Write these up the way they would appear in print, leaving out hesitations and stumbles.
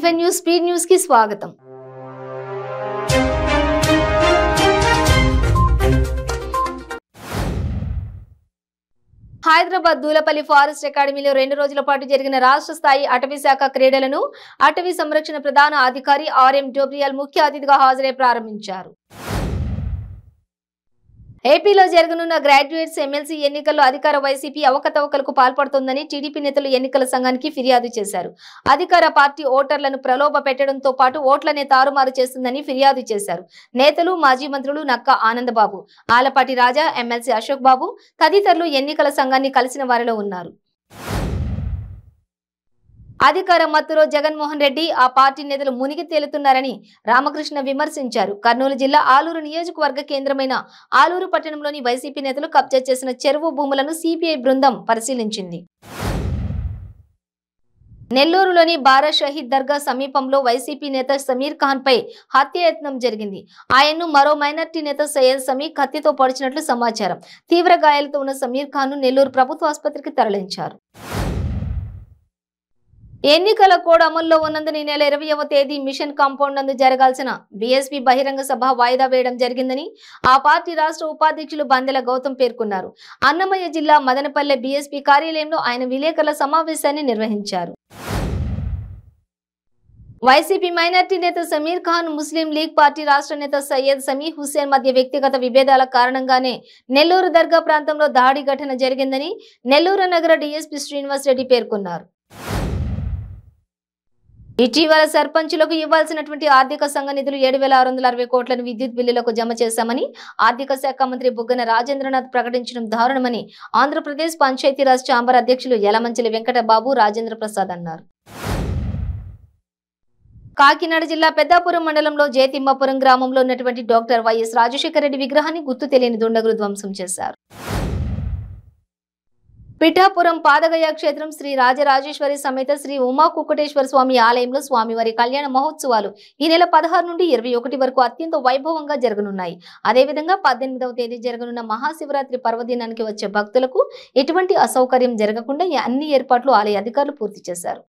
95 news speed news కి స్వాగతం. Hyderabad Dulapalli forest అకాడమీలో 2 రోజుల పాటు జరిగిన రాష్ట్ర స్థాయి అటవీ శాఖ క్రీడలను అటవీ సంరక్షణ ప్రధాన అధికారి ఆర్ఎం డోబ్రియాల్ ముఖ్య అతిథిగా హాజరై ప్రారంభించారు. ఏపీలో జరగనున్న గ్రాడ్యుయేట్స్ ఎమ్మెల్సీ ఎన్నికల్లో అధికార వైసీపీ అవకతవకలకు పాల్పడుతోందని టీడీపీ నేతలు ఎన్నికల సంఘానికి ఫిర్యాదు చేశారు. అధికార పార్టీ ఓటర్లను ప్రలోభ పెట్టడంతో పాటు ఓట్లనే తారుమారు చేస్తుందని ఫిర్యాదు చేశారు. నేతలు మాజీ మంత్రులు నక్కా ఆనందబాబు, ఆలపాటి రాజా, ఎమ్మెల్సీ అశోక్ బాబు తదితరులు ఎన్నికల సంఘాన్ని కలిసిన వారిలో ఉన్నారు. అధికార మత్తులో జగన్మోహన్ రెడ్డి, ఆ పార్టీ నేతలు మునిగి తేలుతున్నారని రామకృష్ణ విమర్శించారు. కర్నూలు జిల్లా ఆలూరు నియోజకవర్గ కేంద్రమైన ఆలూరు పట్టణంలోని వైసీపీ నేతలు కబ్జా చేసిన చెరువు భూములను సిపిఐ బృందం పరిశీలించింది. నెల్లూరులోని బారా షహీద్ దర్గా సమీపంలో వైసీపీ నేత సమీర్ ఖాన్ పై హత్యాయత్నం జరిగింది. ఆయన్ను మరో మైనార్టీ నేత సయ్యద్ సమీ కత్తితో పొడిచినట్లు సమాచారం. తీవ్ర గాయాలతో ఉన్న సమీర్ ఖాన్ ను నెల్లూరు ప్రభుత్వ ఆసుపత్రికి తరలించారు. ఎన్నికల కోడ్ అమల్లో ఉన్నందున ఈ నెల 20వ తేదీ మిషన్ కాంపౌండ్ నందు జరగాల్సిన బీఎస్పీ బహిరంగ సభ వాయిదా వేయడం జరిగిందని ఆ పార్టీ రాష్ట్ర ఉపాధ్యక్షులు బందెల గౌతమ్ పేర్కొన్నారు. అన్నమయ్య జిల్లా మదనపల్లె బీఎస్పీ కార్యాలయంలో ఆయన విలేకరుల సమావేశాన్ని నిర్వహించారు. వైసీపీ మైనార్టీ నేత సమీర్ ఖాన్, ముస్లిం లీగ్ పార్టీ రాష్ట్ర నేత సయ్యద్ సమీ హుస్సేన్ మధ్య వ్యక్తిగత విభేదాల కారణంగానే నెల్లూరు దర్గా ప్రాంతంలో దాడి ఘటన జరిగిందని నెల్లూరు నగర డీఎస్పీ శ్రీనివాస్ రెడ్డి పేర్కొన్నారు. ఇటీవల సర్పంచులకు ఇవ్వాల్సినటువంటి ఆర్థిక సంఘ నిధులు 7,660 కోట్లను విద్యుత్ బిల్లులకు జమ చేశామని ఆర్థిక శాఖ మంత్రి బుగ్గన రాజేంద్రనాథ్ ప్రకటించడం దారుణమని ఆంధ్రప్రదేశ్ పంచాయతీరాజ్ ఛాంబర్ అధ్యక్షులు యలమంచిలి వెంకటబాబు రాజేంద్ర ప్రసాద్ అన్నారు. కాకినాడ జిల్లా పెద్దాపురం మండలంలో జయతిమ్మపురం గ్రామంలో ఉన్నటువంటి డాక్టర్ వైఎస్ రాజశేఖర రెడ్డి విగ్రహాన్ని గుర్తు తెలియని దుండగులు ధ్వంసం చేశారు. పిఠాపురం పాదగయ క్షేత్రం శ్రీ రాజరాజేశ్వరి సమేత శ్రీ ఉమా కుక్కటేశ్వర స్వామి ఆలయంలో స్వామివారి కళ్యాణ మహోత్సవాలు ఈ నెల 16 నుండి 21 వరకు అత్యంత వైభవంగా జరగనున్నాయి. అదేవిధంగా 18వ తేదీ జరగనున్న మహాశివరాత్రి పర్వదినానికి వచ్చే భక్తులకు ఎటువంటి అసౌకర్యం జరగకుండా అన్ని ఏర్పాట్లు ఆలయ అధికారులు పూర్తి చేశారు.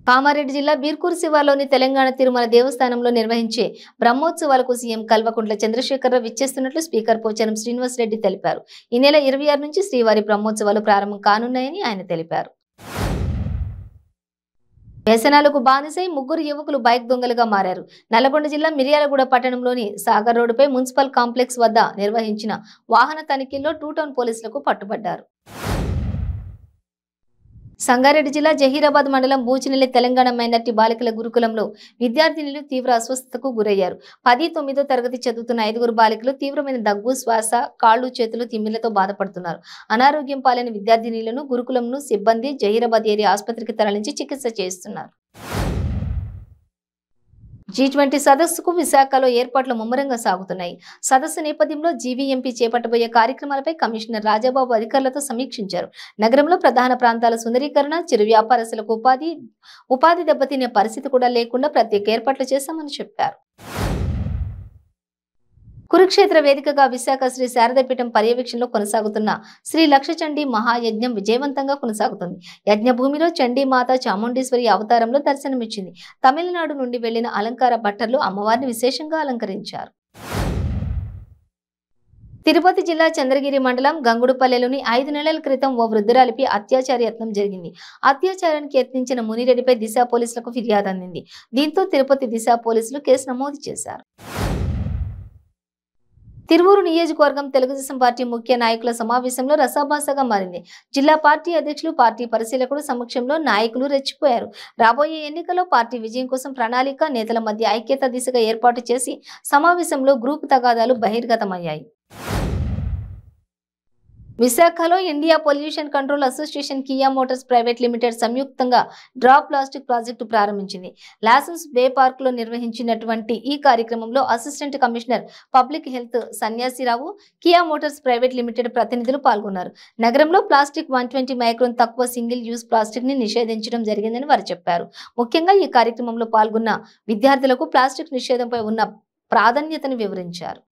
కామారెడ్డి జిల్లా బీర్కూరు శివార్లోని తెలంగాణ తిరుమల దేవస్థానంలో నిర్వహించే బ్రహ్మోత్సవాలకు సీఎం కల్వకుంట్ల చంద్రశేఖరరావు విచ్చేస్తున్నట్లు స్పీకర్ పోచారం శ్రీనివాస్ రెడ్డి తెలిపారు. ఈ నెల 26 నుంచి శ్రీవారి బ్రహ్మోత్సవాలు ప్రారంభం కానున్నాయని ఆయన తెలిపారు. వ్యసనాలకు బానిసై 3 యువకులు బైక్ దొంగలుగా మారారు. నల్లగొండ జిల్లా మిర్యాలగూడ పట్టణంలోని సాగర్ రోడ్డుపై మున్సిపల్ కాంప్లెక్స్ వద్ద నిర్వహించిన వాహన తనిఖీల్లో 2 టౌన్ పోలీసులకు పట్టుబడ్డారు. సంగారెడ్డి జిల్లా జహీరాబాద్ మండలం బూచినెల్లి తెలంగాణ మైనార్టీ బాలికల గురుకులంలో విద్యార్థినులు తీవ్ర అస్వస్థతకు గురయ్యారు. 10-9వ తరగతి చదువుతున్న 5 బాలికలు తీవ్రమైన దగ్గు, శ్వాస, కాళ్లు, చేతులు, తిమ్మిళ్లతో బాధపడుతున్నారు. అనారోగ్యం పాలైన విద్యార్థినులను గురుకులంను సిబ్బంది జహీరాబాద్ ఏరియా ఆసుపత్రికి తరలించి చికిత్స చేస్తున్నారు. G20 సదస్సుకు విశాఖలో ఏర్పాట్లు ముమ్మరంగా సాగుతున్నాయి. సదస్సు నేపథ్యంలో జీవీఎంపీ చేపట్టబోయే కార్యక్రమాలపై కమిషనర్ రాజాబాబు అధికారులతో సమీక్షించారు. నగరంలో ప్రధాన ప్రాంతాల సుందరీకరణ, చిరు వ్యాపారస్తులకు ఉపాధి దెబ్బతినే పరిస్థితి కూడా లేకుండా ప్రత్యేక ఏర్పాట్లు చేశామని చెప్పారు. కురుక్షేత్ర వేదికగా విశాఖ శ్రీ శారదాపీఠం పర్యవేక్షణలో కొనసాగుతున్న శ్రీ లక్షచండీ మహాయజ్ఞం విజయవంతంగా కొనసాగుతుంది. యజ్ఞభూమిలో చండీమాత చాముండేశ్వరి అవతారంలో దర్శనమిచ్చింది. తమిళనాడు నుండి వెళ్లిన అలంకార భట్టర్లు అమ్మవారిని విశేషంగా అలంకరించారు. తిరుపతి జిల్లా చంద్రగిరి మండలం గంగుడుపల్లెలోని 5 నెలల క్రితం ఓ వృద్ధురాలిపై అత్యాచార యత్నం జరిగింది. అత్యాచారానికి యత్నించిన మునిరెడ్డిపై దిశ పోలీసులకు ఫిర్యాదు అందింది. దీంతో తిరుపతి దిశ పోలీసులు కేసు నమోదు చేశారు. తిరువూరు నియోజకవర్గం తెలుగుదేశం పార్టీ ముఖ్య నాయకుల సమావేశంలో రసాభాసగా మారింది. జిల్లా పార్టీ అధ్యక్షులు, పార్టీ పరిశీలకుడు సమక్షంలో నాయకులు రెచ్చిపోయారు. రాబోయే ఎన్నికల్లో పార్టీ విజయం కోసం ప్రణాళిక, నేతల మధ్య ఐక్యత దిశగా ఏర్పాటు చేసి సమావేశంలో గ్రూపు తగాదాలు బహిర్గతమయ్యాయి. విశాఖలో India pollution control association, Kia Motors private limited సంయుక్తంగా డ్రాప్ ప్లాస్టిక్ ప్రాజెక్టు ప్రారంభించింది. లాసెన్స్ బే పార్క్ లో నిర్వహించినటువంటి ఈ కార్యక్రమంలో assistant commissioner public health Sanyasi Rao, Kia Motors private limited ప్రతినిధులు పాల్గొన్నారు. నగరంలో ప్లాస్టిక్ 120 మైక్రోన్ తక్కువ సింగిల్ యూజ్ ప్లాస్టిక్ ని నిషేధించడం జరిగిందని వారు చెప్పారు. ముఖ్యంగా ఈ కార్యక్రమంలో పాల్గొన్న విద్యార్థులకు ప్లాస్టిక్ నిషేధంపై ఉన్న ప్రాధాన్యతను వివరించారు.